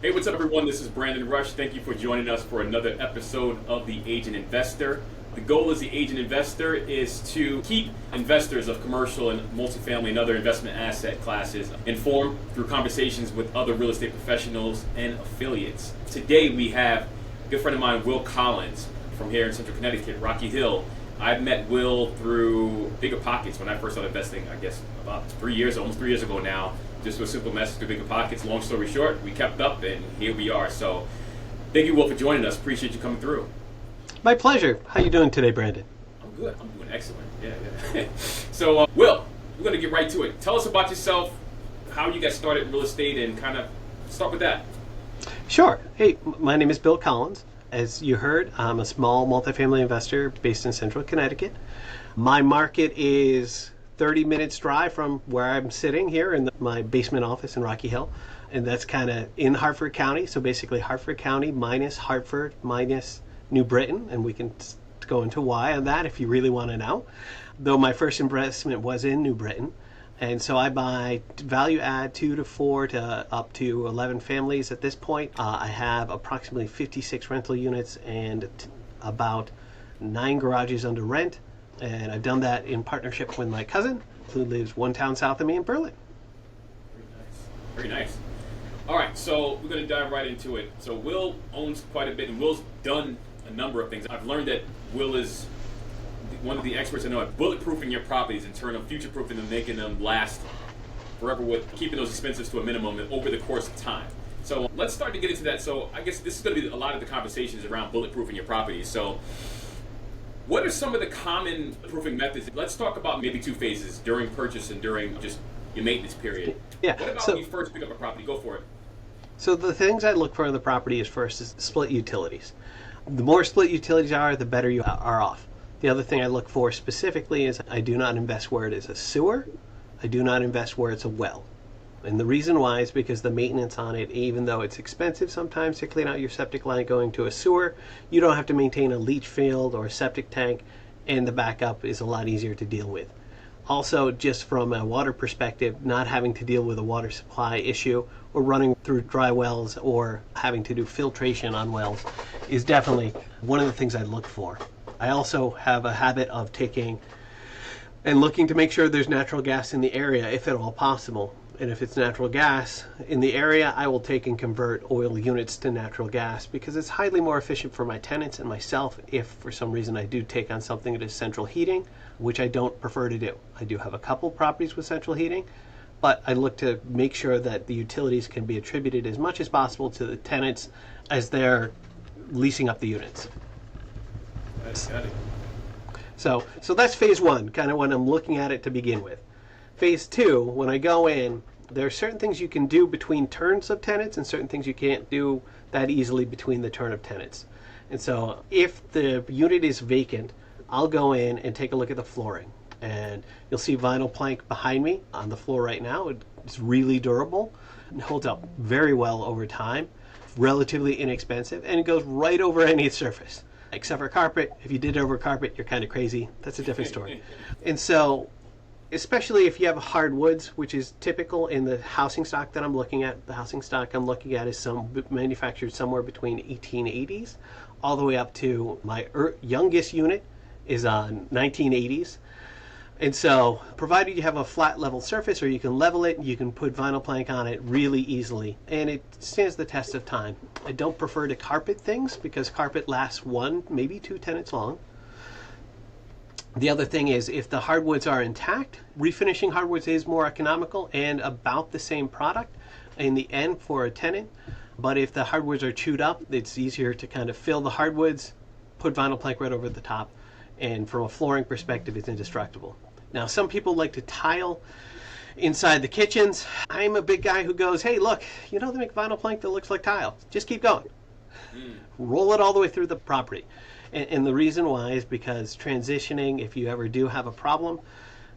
Hey, what's up, everyone? This is Brandon Rush. Thank you for joining us for another episode of The Agent Investor. The goal as the Agent Investor is to keep investors of commercial and multifamily and other investment asset classes informed through conversations with other real estate professionals and affiliates. Today, we have a good friend of mine, Will Collins, from here in Central Connecticut, Rocky Hill. I met Will through Bigger Pockets when I first started investing, I guess, about almost 3 years ago now. Just a simple message to Bigger Pockets. Long story short, we kept up, and here we are. So thank you, Will, for joining us. Appreciate you coming through. My pleasure. How you doing today, Brandon? I'm good. I'm doing excellent. Yeah. So, Will, we're going to get right to it. Tell us about yourself, how you got started in real estate, and kind of start with that. Sure. Hey, my name is Bill Collins. As you heard, I'm a small multifamily investor based in Central Connecticut. My market is 30 minutes drive from where I'm sitting here in my basement office in Rocky Hill. And that's kind of in Hartford County. So basically Hartford County minus Hartford minus New Britain. And we can go into why on that if you really want to know. Though my first investment was in New Britain. And so I buy value add 2 to 4 to up to 11 families at this point. I have approximately 56 rental units and about 9 garages under rent. And I've done that in partnership with my cousin, who lives one town south of me in Berlin. Very nice. All right, so we're going to dive right into it. So Will owns quite a bit, and Will's done a number of things. I've learned that Will is one of the experts I know at bulletproofing your properties in terms of future-proofing them, making them last forever, with keeping those expenses to a minimum over the course of time. So let's start to get into that. So I guess this is going to be a lot of the conversations around bulletproofing your properties. So what are some of the common proofing methods? Let's talk about maybe 2 phases, during purchase and during just your maintenance period. Yeah. What about when you first pick up a property? Go for it. So the things I look for in the property is first is split utilities. The more split utilities are, the better you are off. The other thing I look for specifically is I do not invest where it is a sewer. I do not invest where it's a well. And the reason why is because the maintenance on it, even though it's expensive sometimes to clean out your septic line going to a sewer, you don't have to maintain a leach field or a septic tank, and the backup is a lot easier to deal with. Also, just from a water perspective, not having to deal with a water supply issue or running through dry wells or having to do filtration on wells is definitely one of the things I look for. I also have a habit of taking and looking to make sure there's natural gas in the area if at all possible. And if it's natural gas in the area, I will take and convert oil units to natural gas because it's highly more efficient for my tenants and myself if for some reason I do take on something that is central heating, which I don't prefer to do. I do have a couple properties with central heating, but I look to make sure that the utilities can be attributed as much as possible to the tenants as they're leasing up the units. Got it. So that's phase 1, kind of when I'm looking at it to begin with. Phase 2, when I go in, there are certain things you can do between turns of tenants and certain things you can't do that easily between the turn of tenants. And so if the unit is vacant, I'll go in and take a look at the flooring. And you'll see vinyl plank behind me on the floor right now. It's really durable. It holds up very well over time, relatively inexpensive, and it goes right over any surface. Except for carpet. If you did it over carpet, you're kind of crazy. That's a different story. And so especially if you have hardwoods, which is typical in the housing stock that I'm looking at. The housing stock I'm looking at is manufactured somewhere between 1880s all the way up to my youngest unit is on 1980s. And so provided you have a flat level surface or you can level it, you can put vinyl plank on it really easily and it stands the test of time. I don't prefer to carpet things because carpet lasts 1, maybe 2 tenants long. The other thing is if the hardwoods are intact, refinishing hardwoods is more economical and about the same product in the end for a tenant. But if the hardwoods are chewed up, it's easier to kind of fill the hardwoods, put vinyl plank right over the top, and from a flooring perspective, it's indestructible. Now, some people like to tile inside the kitchens. I'm a big guy who goes, hey, look, they make vinyl plank that looks like tile. Just keep going. Roll it all the way through the property. And the reason why is because transitioning, if you ever do have a problem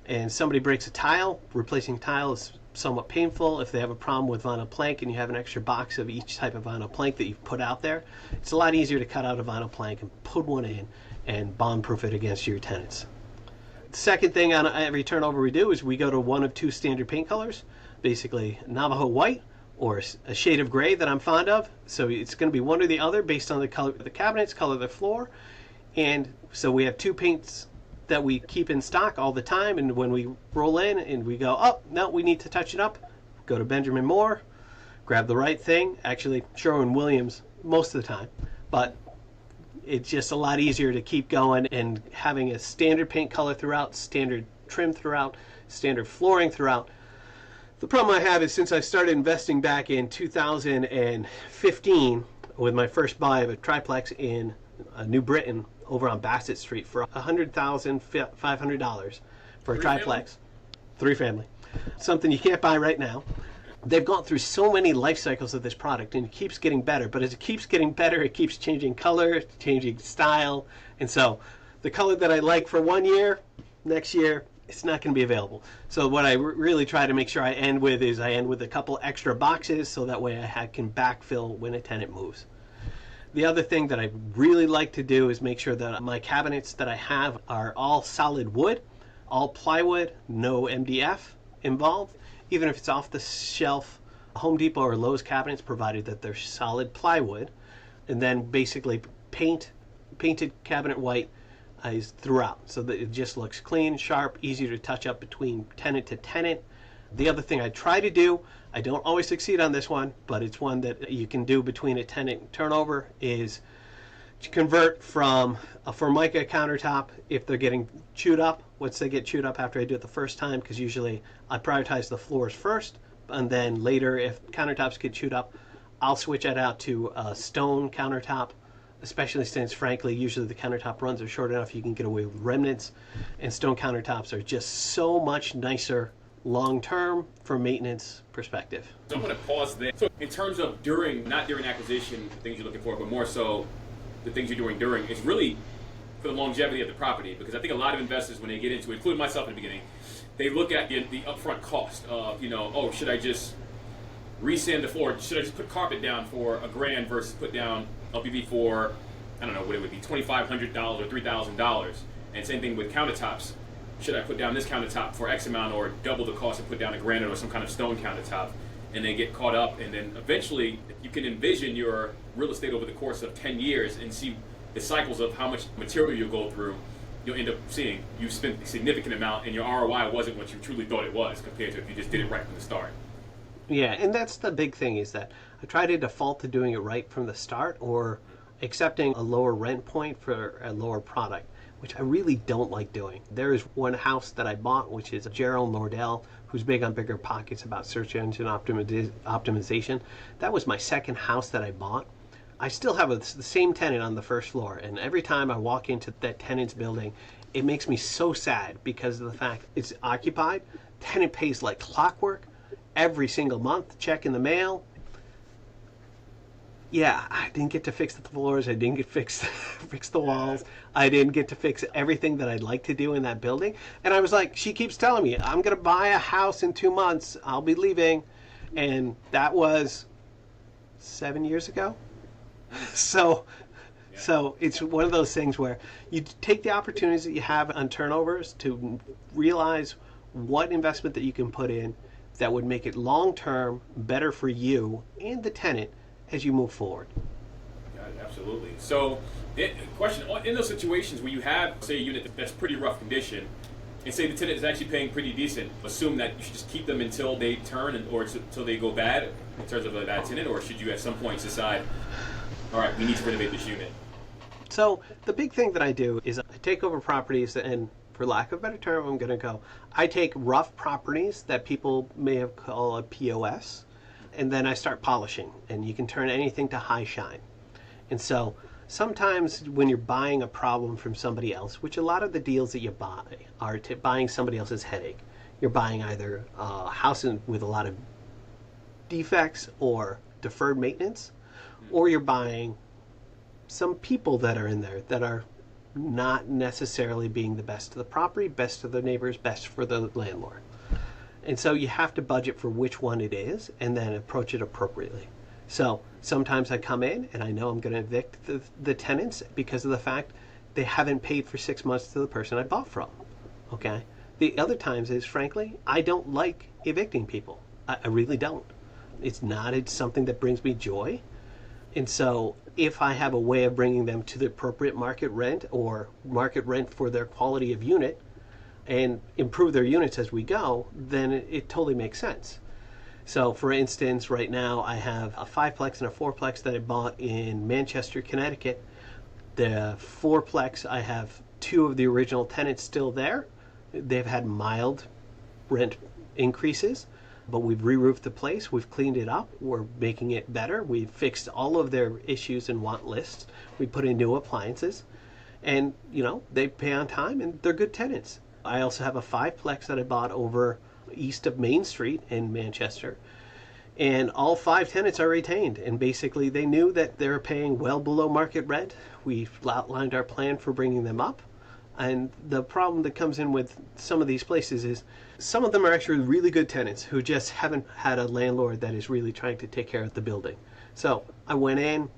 and somebody breaks a tile, replacing tile is somewhat painful. If they have a problem with vinyl plank and you have an extra box of each type of vinyl plank that you've put out there, it's a lot easier to cut out a vinyl plank and put one in and bomb-proof it against your tenants. The second thing on every turnover we do is we go to one of 2 standard paint colors, basically Navajo white or a shade of gray that I'm fond of. So it's going to be one or the other based on the color of the cabinets, color of the floor. And so we have two paints that we keep in stock all the time. And when we roll in and we go, oh, no, we need to touch it up, go to Benjamin Moore, grab the right thing. Actually, Sherwin-Williams most of the time. But it's just a lot easier to keep going and having a standard paint color throughout, standard trim throughout, standard flooring throughout. The problem I have is since I started investing back in 2015 with my first buy of a triplex in New Britain over on Bassett Street for $100,500 for a triplex, three family, something you can't buy right now. They've gone through so many life cycles of this product and it keeps getting better. But as it keeps getting better, it keeps changing color, changing style. And so the color that I like for 1 year, next year, it's not going to be available. So what I really try to make sure I end with is I end with a couple extra boxes so that way I can backfill when a tenant moves. The other thing that I really like to do is make sure that my cabinets that I have are all solid wood, all plywood, no MDF involved. Even if it's off the shelf Home Depot or Lowe's cabinets, provided that they're solid plywood, and then basically painted cabinet white is throughout, so that it just looks clean, sharp, easier to touch up between tenant to tenant. The other thing I try to do, I don't always succeed on this one, but it's one that you can do between a tenant turnover, is to convert from a Formica countertop if they're getting chewed up. Once they get chewed up after I do it the first time, because usually I prioritize the floors first, and then later if countertops get chewed up, I'll switch that out to a stone countertop, especially since frankly usually the countertop runs are short enough you can get away with remnants, and stone countertops are just so much nicer long term from maintenance perspective. So I'm going to pause there. So in terms of not during acquisition, the things you're looking for, but more so the things you're doing during, it's really for the longevity of the property. Because I think a lot of investors, when they get into it, including myself in the beginning, they look at the upfront cost of, oh, should I just resand the floor? Should I just put carpet down for $1,000 versus put down LPV for, I don't know what it would be, $2,500 or $3,000? And same thing with countertops. Should I put down this countertop for X amount or double the cost and put down a granite or some kind of stone countertop? And they get caught up, and then eventually you can envision your real estate over the course of 10 years and see the cycles of how much material you'll go through. You'll end up seeing you spent a significant amount and your ROI wasn't what you truly thought it was compared to if you just did it right from the start. Yeah, and that's the big thing, is that I try to default to doing it right from the start or accepting a lower rent point for a lower product, which I really don't like doing. There is one house that I bought, which is Gerald Nordell, who's big on bigger pockets about search engine optimization. That was my second house that I bought. I still have the same tenant on the first floor, and every time I walk into that tenant's building, it makes me so sad because of the fact it's occupied. Tenant pays like clockwork every single month, check in the mail. Yeah, I didn't get to fix the floors. I didn't get to fix the walls. I didn't get to fix everything that I'd like to do in that building. And I was like, she keeps telling me, I'm going to buy a house in 2 months. I'll be leaving. And that was 7 years ago. So it's one of those things where you take the opportunities that you have on turnovers to realize what investment that you can put in that would make it long-term better for you and the tenant as you move forward. Yeah, absolutely. So, question, in those situations where you have, say, a unit that's pretty rough condition, and say the tenant is actually paying pretty decent, assume that you should just keep them until they turn or until they go bad in terms of a bad tenant, or should you at some point decide, all right, we need to renovate this unit? So the big thing that I do is I take over properties, and for lack of a better term, I'm going to go, I take rough properties that people may have called a POS, and then I start polishing, and you can turn anything to high shine. And so sometimes when you're buying a problem from somebody else, which a lot of the deals that you buy are buying somebody else's headache. You're buying either a house with a lot of defects or deferred maintenance, or you're buying some people that are in there that are not necessarily being the best to the property, best to the neighbors, best for the landlord. And so you have to budget for which one it is and then approach it appropriately. So sometimes I come in and I know I'm going to evict the tenants because of the fact they haven't paid for 6 months to the person I bought from. Okay. The other times is, frankly, I don't like evicting people. I really don't. It's not. It's something that brings me joy. And so if I have a way of bringing them to the appropriate market rent or market rent for their quality of unit and improve their units as we go, then it totally makes sense. So for instance, right now I have a 5-plex and a 4-plex that I bought in Manchester, Connecticut. The 4-plex, I have 2 of the original tenants still there. They've had mild rent increases, but we've re-roofed the place, we've cleaned it up, we're making it better, we've fixed all of their issues and want lists, we put in new appliances, and they pay on time and they're good tenants. I also have a 5-plex that I bought over east of Main Street in Manchester, and all 5 tenants are retained, and basically they knew that they're paying well below market rent. We've outlined our plan for bringing them up. And the problem that comes in with some of these places is some of them are actually really good tenants who just haven't had a landlord that is really trying to take care of the building. So I went in,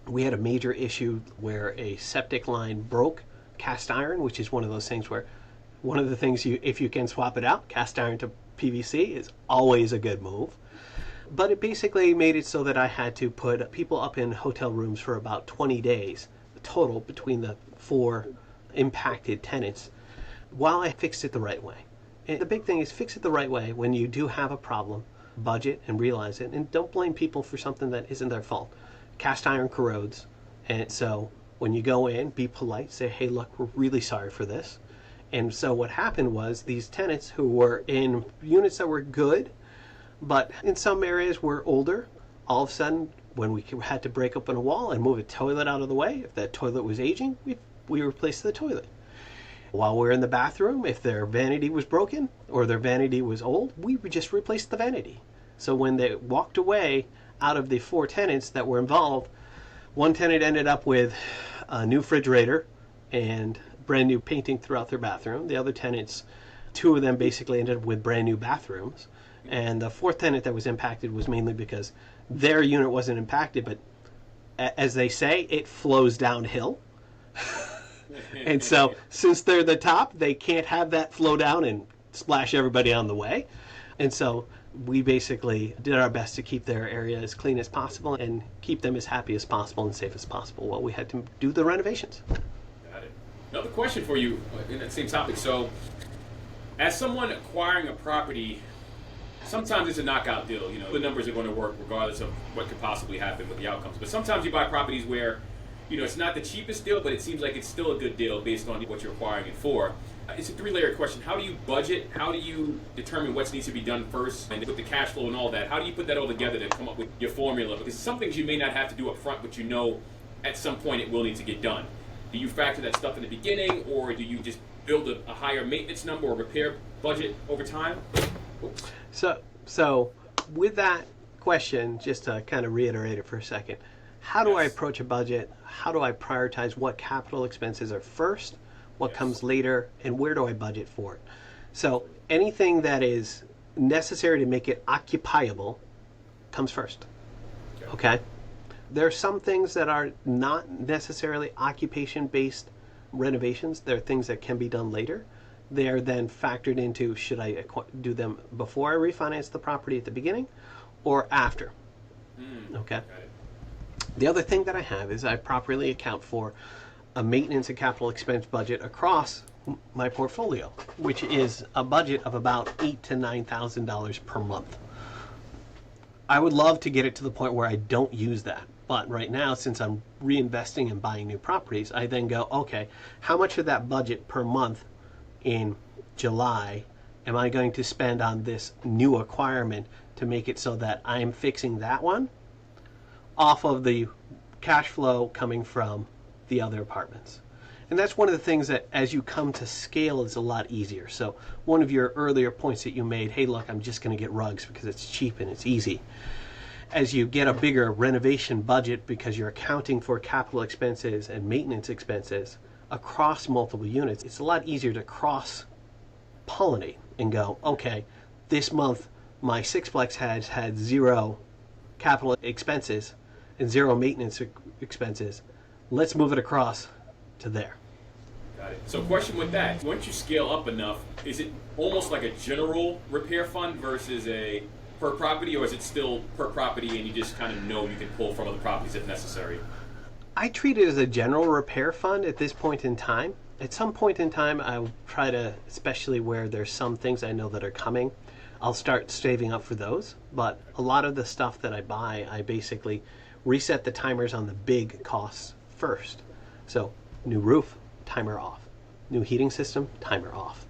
we had a major issue where a septic line broke, cast iron, which is one of those things where one of the things if you can swap it out, cast iron to PVC is always a good move. But it basically made it so that I had to put people up in hotel rooms for about 20 days total between the 4 impacted tenants while I fixed it the right way. And the big thing is fix it the right way when you do have a problem, budget and realize it, and don't blame people for something that isn't their fault. Cast iron corrodes, and so when you go in, be polite, say, hey, look, we're really sorry for this. And so what happened was these tenants who were in units that were good, but in some areas were older, all of a sudden when we had to break open a wall and move a toilet out of the way, if that toilet was aging, we replaced the toilet. While we're in the bathroom, if their vanity was broken or their vanity was old, we just replaced the vanity. So when they walked away out of the 4 tenants that were involved, one tenant ended up with a new refrigerator and brand new painting throughout their bathroom. The other tenants, 2 of them basically ended up with brand new bathrooms. And the 4th tenant that was impacted was mainly because their unit wasn't impacted, but as they say, it flows downhill. And so since they're the top, they can't have that flow down and splash everybody on the way. And so we basically did our best to keep their area as clean as possible and keep them as happy as possible and safe as possible while we had to do the renovations. Got it. Another question for you in that same topic. So as someone acquiring a property, sometimes it's a knockout deal. The numbers are going to work regardless of what could possibly happen with the outcomes. But sometimes you buy properties where it's not the cheapest deal, but it seems like it's still a good deal based on what you're acquiring it for. It's a 3-layered question. How do you budget? How do you determine what needs to be done first? And with the cash flow and all that, how do you put that all together to come up with your formula? Because some things you may not have to do up front, but at some point it will need to get done. Do you factor that stuff in the beginning, or do you just build a higher maintenance number or repair budget over time? Oops. So with that question, just to kind of reiterate it for a second, how do I approach a budget? How do I prioritize what capital expenses are first, what comes later, and where do I budget for it? So anything that is necessary to make it occupiable comes first. Okay? There are some things that are not necessarily occupation-based renovations. There are things that can be done later. They are then factored into, should I do them before I refinance the property at the beginning or after? Okay? The other thing that I have is I properly account for a maintenance and capital expense budget across my portfolio, which is a budget of about $8,000 to $9,000 per month. I would love to get it to the point where I don't use that. But right now, since I'm reinvesting and buying new properties, I then go, okay, how much of that budget per month in July am I going to spend on this new acquirement to make it so that I'm fixing that one off of the cash flow coming from the other apartments? And that's one of the things that as you come to scale is a lot easier. So one of your earlier points that you made, hey, look, I'm just going to get rugs because it's cheap and it's easy. As you get a bigger renovation budget because you're accounting for capital expenses and maintenance expenses across multiple units, it's a lot easier to cross-pollinate and go, okay, this month my 6-plex has had 0 capital expenses and 0 maintenance expenses. Let's move it across to there. Got it. So question with that, once you scale up enough, is it almost like a general repair fund versus a per property, or is it still per property and you just kind of know you can pull from other properties if necessary? I treat it as a general repair fund at this point in time. At some point in time, I'll try to, especially where there's some things I know that are coming, I'll start saving up for those. But a lot of the stuff that I buy, I basically reset the timers on the big costs first. So, new roof, timer off. New heating system, timer off.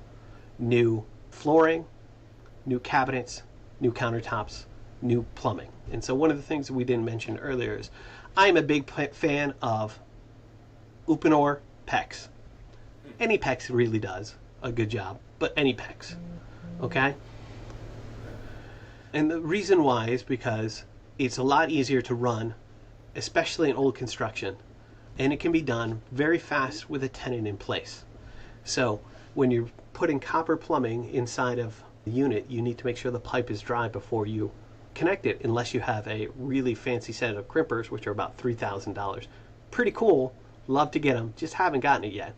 New flooring, new cabinets, new countertops, new plumbing. And so one of the things that we didn't mention earlier is I'm a big fan of Uponor PEX. Any PEX really does a good job, but any PEX, okay? And the reason why is because it's a lot easier to run, especially in old construction, and it can be done very fast with a tenant in place. So when you're putting copper plumbing inside of the unit, you need to make sure the pipe is dry before you connect it, unless you have a really fancy set of crimpers, which are about $3,000. Pretty cool, love to get them, just haven't gotten it yet.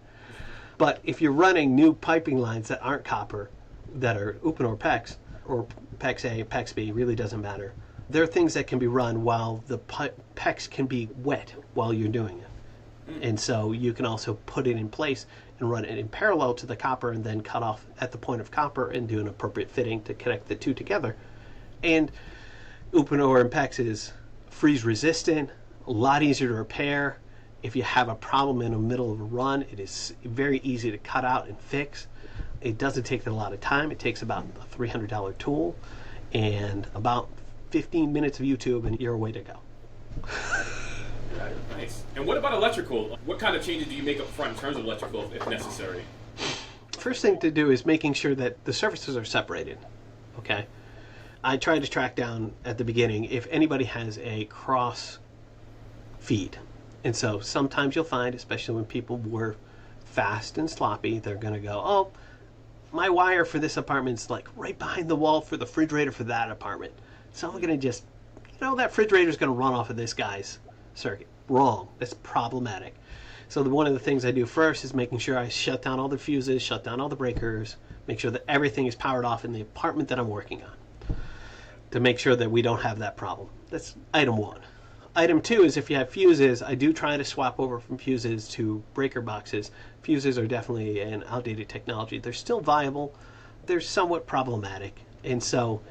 But if you're running new piping lines that aren't copper, that are Uponor PEX, or PEX A, PEX B, really doesn't matter. There are things that can be run while the PEX can be wet while you're doing it. And so you can also put it in place and run it in parallel to the copper and then cut off at the point of copper and do an appropriate fitting to connect the two together. And Uponor and PEX is freeze resistant, a lot easier to repair. If you have a problem in the middle of a run, it is very easy to cut out and fix. It doesn't take a lot of time. It takes about a $300 tool and about 15 minutes of YouTube, and you're way to go. Nice. And what about electrical? What kind of changes do you make up front in terms of electrical if necessary? First thing to do is making sure that the surfaces are separated, okay? I try to track down at the beginning if anybody has a cross feed. And so sometimes you'll find, especially when people were fast and sloppy, they're going to go, oh, my wire for this apartment's like right behind the wall for the refrigerator for that apartment. So I'm going to just, that refrigerator's going to run off of this guy's circuit. Wrong. That's problematic. So one of the things I do first is making sure I shut down all the fuses, shut down all the breakers, make sure that everything is powered off in the apartment that I'm working on, to make sure that we don't have that problem. That's item one. Item two is if you have fuses, I do try to swap over from fuses to breaker boxes. Fuses are definitely an outdated technology. They're still viable. They're somewhat problematic. And so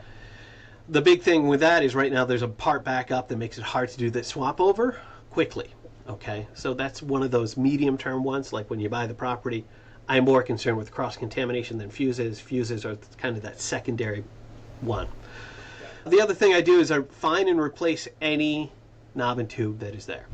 the big thing with that is right now there's a part backup that makes it hard to do that swap over quickly. Okay, so that's one of those medium-term ones. Like when you buy the property, I'm more concerned with cross-contamination than fuses. Fuses are kind of that secondary one. The other thing I do is I find and replace any knob and tube that is there.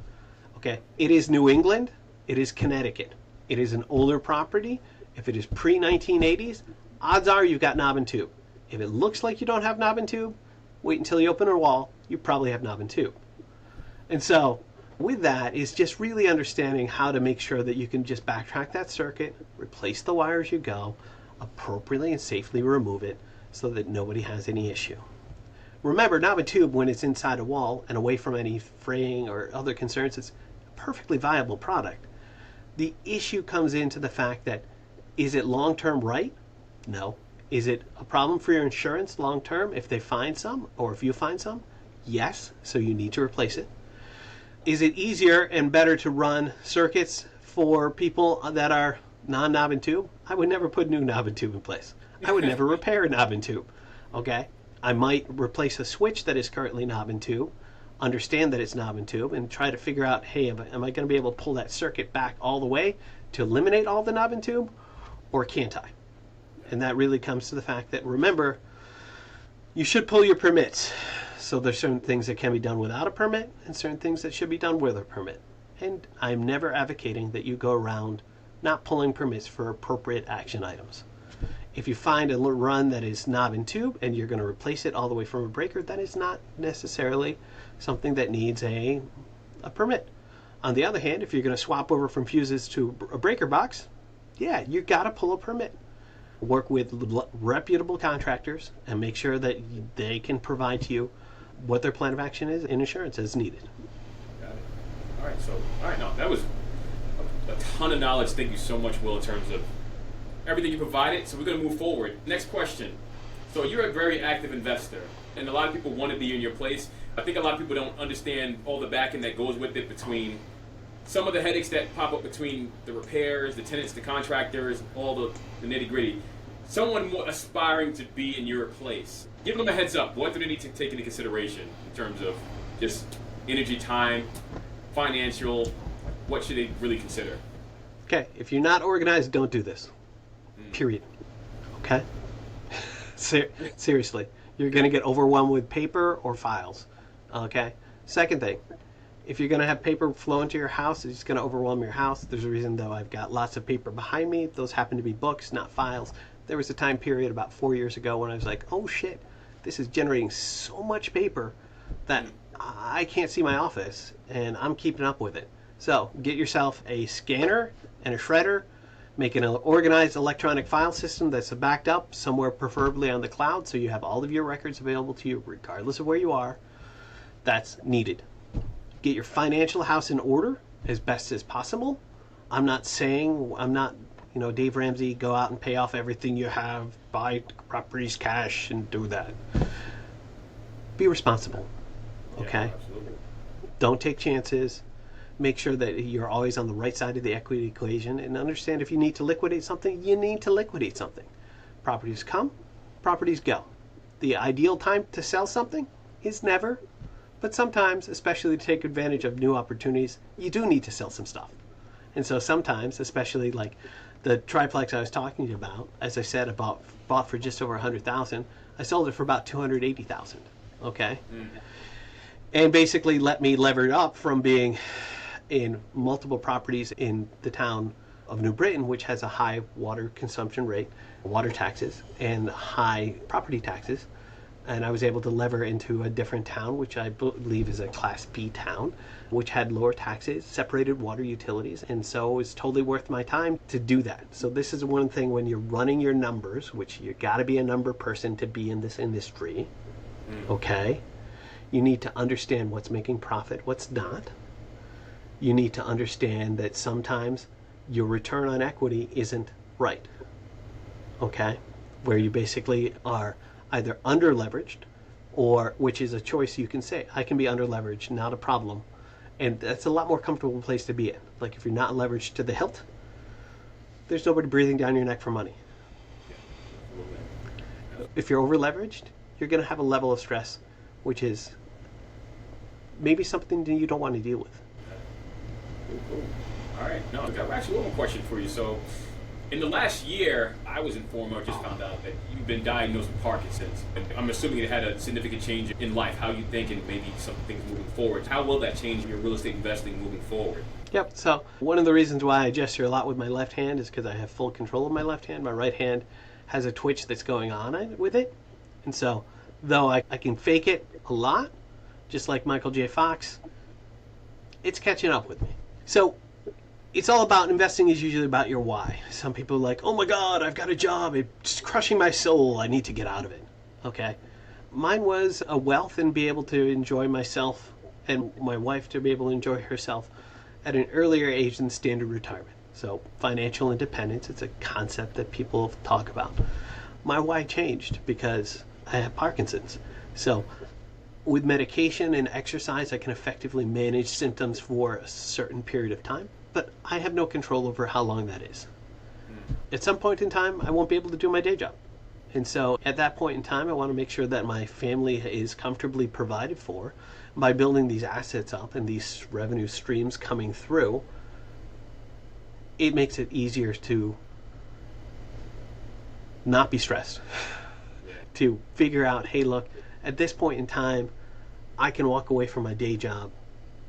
Okay, it is New England, it is Connecticut, it is an older property. If it is pre-1980s, odds are you've got knob and tube. If it looks like you don't have knob and tube, wait until you open a wall, you probably have knob and tube. And so with that is just really understanding how to make sure that you can just backtrack that circuit, replace the wire as you go, appropriately and safely remove it so that nobody has any issue. Remember, knob and tube, when it's inside a wall and away from any fraying or other concerns, it's a perfectly viable product. The issue comes into the fact that, is it long-term right? No. Is it a problem for your insurance long-term if they find some, or if you find some? Yes, so you need to replace it. Is it easier and better to run circuits for people that are non-knob and tube? I would never put new knob and tube in place. I would never repair a knob and tube, okay? I might replace a switch that is currently knob and tube, understand that it's knob and tube, and try to figure out, hey, am I going to be able to pull that circuit back all the way to eliminate all the knob and tube, or can't I? And that really comes to the fact that, remember, you should pull your permits. So there's certain things that can be done without a permit and certain things that should be done with a permit. And I'm never advocating that you go around not pulling permits for appropriate action items. If you find a run that is knob and tube and you're going to replace it all the way from a breaker, that is not necessarily something that needs a permit. On the other hand, if you're going to swap over from fuses to a breaker box, yeah, you got to pull a permit. Work with reputable contractors and make sure that they can provide to you what their plan of action is and insurance as needed. Got it. All right, no, that was a ton of knowledge. Thank you so much, Will, in terms of everything you provided. So we're going to move forward. Next question. So you're a very active investor. and a lot of people want to be in your place. I think a lot of people don't understand all the backing that goes with it, between some of the headaches that pop up between the repairs, the tenants, the contractors, all the nitty-gritty. Someone more aspiring to be in your place, give them a heads up. What do they need to take into consideration in terms of just energy, time, financial? What should they really consider? Okay, if you're not organized, don't do this. Period. Okay? Seriously. You're going to get overwhelmed with paper or files. Okay? Second thing, if you're going to have paper flow into your house, it's going to overwhelm your house. There's a reason, though, I've got lots of paper behind me. Those happen to be books, not files. There was a time period about 4 years ago when I was like, oh shit, this is generating so much paper that I can't see my office, and I'm keeping up with it. So get yourself a scanner and a shredder. Make an organized electronic file system that's backed up somewhere, preferably on the cloud, so you have all of your records available to you regardless of where you are. That's needed. Get your financial house in order as best as possible. I'm not, Dave Ramsey, go out and pay off everything you have, buy properties cash, and do that. Be responsible, okay? Yeah, absolutely. Don't take chances. Make sure that you're always on the right side of the equity equation, and understand if you need to liquidate something, you need to liquidate something. Properties come, properties go. The ideal time to sell something is never, but sometimes, especially to take advantage of new opportunities, you do need to sell some stuff. And so sometimes, especially like the triplex I was talking to you about, as I said, bought for just over $100,000, I sold it for about $280,000. Okay, and basically let me lever it up from being in multiple properties in the town of New Britain, which has a high water consumption rate, water taxes, and high property taxes. And I was able to lever into a different town, which I believe is a Class B town, which had lower taxes, separated water utilities, and so it was totally worth my time to do that. So this is one thing when you're running your numbers, which you got to be a number person to be in this industry, okay? You need to understand what's making profit, what's not. You need to understand that sometimes your return on equity isn't right, okay? Where you basically are either under leveraged, or, which is a choice you can say, I can be under leveraged, not a problem. And that's a lot more comfortable place to be in. Like if you're not leveraged to the hilt, there's nobody breathing down your neck for money. If you're over leveraged, you're going to have a level of stress, which is maybe something that you don't want to deal with. Cool. All right. No, I've got actually one more question for you. So, in the last year, I was informed or just found out that you've been diagnosed with Parkinson's. And I'm assuming it had a significant change in life, how you think, and maybe some things moving forward. How will that change your real estate investing moving forward? Yep. So one of the reasons why I gesture a lot with my left hand is because I have full control of my left hand. My right hand has a twitch that's going on with it. And so, though I can fake it a lot, just like Michael J. Fox, it's catching up with me. So it's all about investing is usually about your why. Some people are like, oh my God, I've got a job. It's crushing my soul. I need to get out of it. Okay. Mine was a wealth and be able to enjoy myself and my wife to be able to enjoy herself at an earlier age than standard retirement. So financial independence, it's a concept that people talk about. My why changed because I have Parkinson's. So with medication and exercise, I can effectively manage symptoms for a certain period of time, but I have no control over how long that is. At some point in time, I won't be able to do my day job. And so at that point in time, I want to make sure that my family is comfortably provided for by building these assets up and these revenue streams coming through. It makes it easier to not be stressed, to figure out, hey, look, at this point in time, I can walk away from my day job.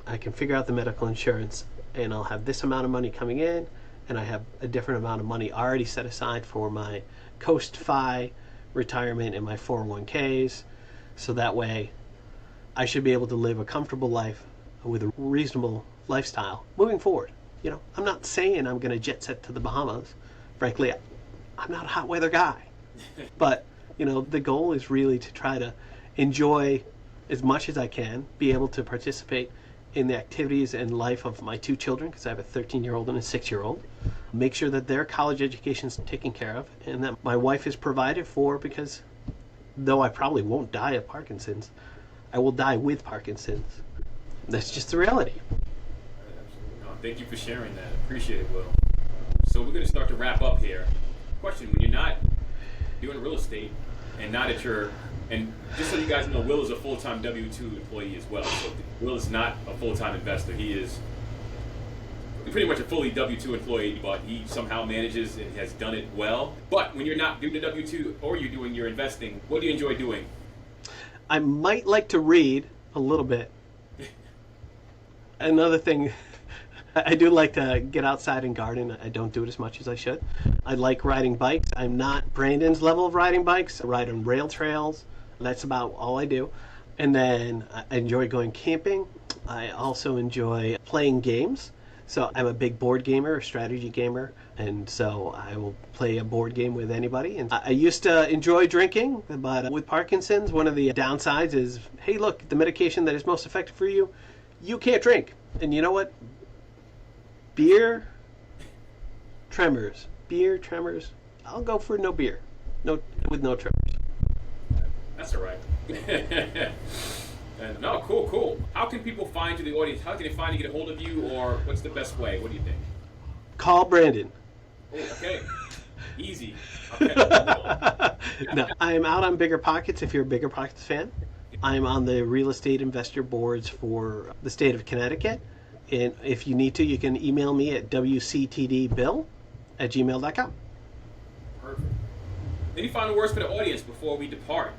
I can figure out the medical insurance, and I'll have this amount of money coming in, and I have a different amount of money already set aside for my Coast-Fi retirement and my 401ks. So that way, I should be able to live a comfortable life with a reasonable lifestyle moving forward. You know, I'm not saying I'm going to jet set to the Bahamas. Frankly, I'm not a hot weather guy. But, you know, the goal is really to try to enjoy as much as I can, be able to participate in the activities and life of my two children, because I have a 13-year-old and a 6-year-old. Make sure that their college education is taken care of and that my wife is provided for, because though I probably won't die of Parkinson's, I will die with Parkinson's. That's just the reality. Absolutely. No, thank you for sharing that. Appreciate it, Will. So we're going to start to wrap up here. Question: when you're not doing real estate and not at your, and just so you guys know, Will is a full-time W-2 employee as well. So Will is not a full-time investor. He is pretty much a fully W-2 employee, but he somehow manages and has done it well. But when you're not doing the W-2 or you're doing your investing, what do you enjoy doing? I might like to read a little bit. Another thing, I do like to get outside and garden. I don't do it as much as I should. I like riding bikes. I'm not Brandon's level of riding bikes. I ride on rail trails. That's about all I do. And then I enjoy going camping. I also enjoy playing games. So I'm a big board gamer, a strategy gamer, and so I will play a board game with anybody. And I used to enjoy drinking, but with Parkinson's, one of the downsides is, hey, look, the medication that is most effective for you, you can't drink. And you know what? Beer, tremors. I'll go for no beer, with no tremors. That's all right. No, cool. How can people find you, the audience? How can they find you, get a hold of you, or what's the best way? What do you think? Call Brandon. Oh, okay. Easy. Okay. No, I'm out on Bigger Pockets if you're a Bigger Pockets fan. I'm on the real estate investor boards for the state of Connecticut. And if you need to, you can email me at wctdbill@gmail.com. Perfect. Any final words for the audience before we depart?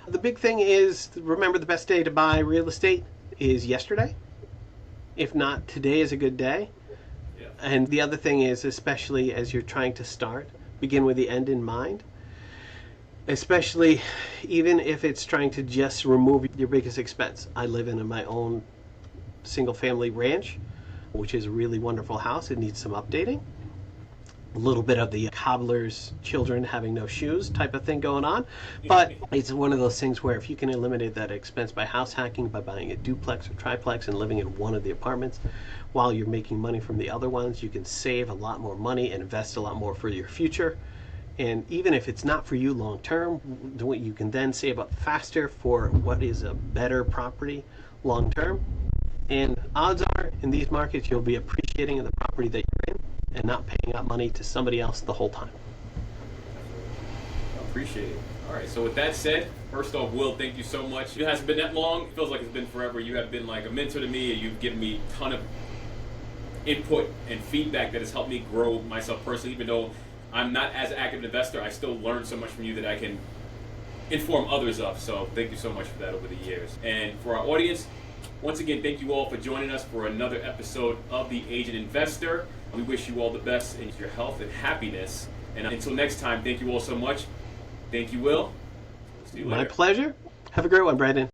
The big thing is, remember, the best day to buy real estate is yesterday. If not, today is a good day. Yeah. And the other thing is, especially as you're trying to start, begin with the end in mind. Especially even if it's trying to just remove your biggest expense. I live in my own single-family ranch, which is a really wonderful house. It needs some updating. A little bit of the cobbler's children having no shoes type of thing going on. But it's one of those things where if you can eliminate that expense by house hacking, by buying a duplex or triplex and living in one of the apartments while you're making money from the other ones, you can save a lot more money and invest a lot more for your future. And even if it's not for you long term, you can then save up faster for what is a better property long term. And odds are, in these markets, you'll be appreciating the property that you're in and not paying out money to somebody else the whole time. I appreciate it. All right, so with that said, first off, Will, thank you so much. It hasn't been that long. It feels like it's been forever. You have been like a mentor to me, and you've given me a ton of input and feedback that has helped me grow myself personally. Even though I'm not as active an investor, I still learn so much from you that I can inform others of. So thank you so much for that over the years. And for our audience, once again, thank you all for joining us for another episode of The Agent Investor. We wish you all the best in your health and happiness. And until next time, thank you all so much. Thank you, Will. See you later. My pleasure. Have a great one, Brandon.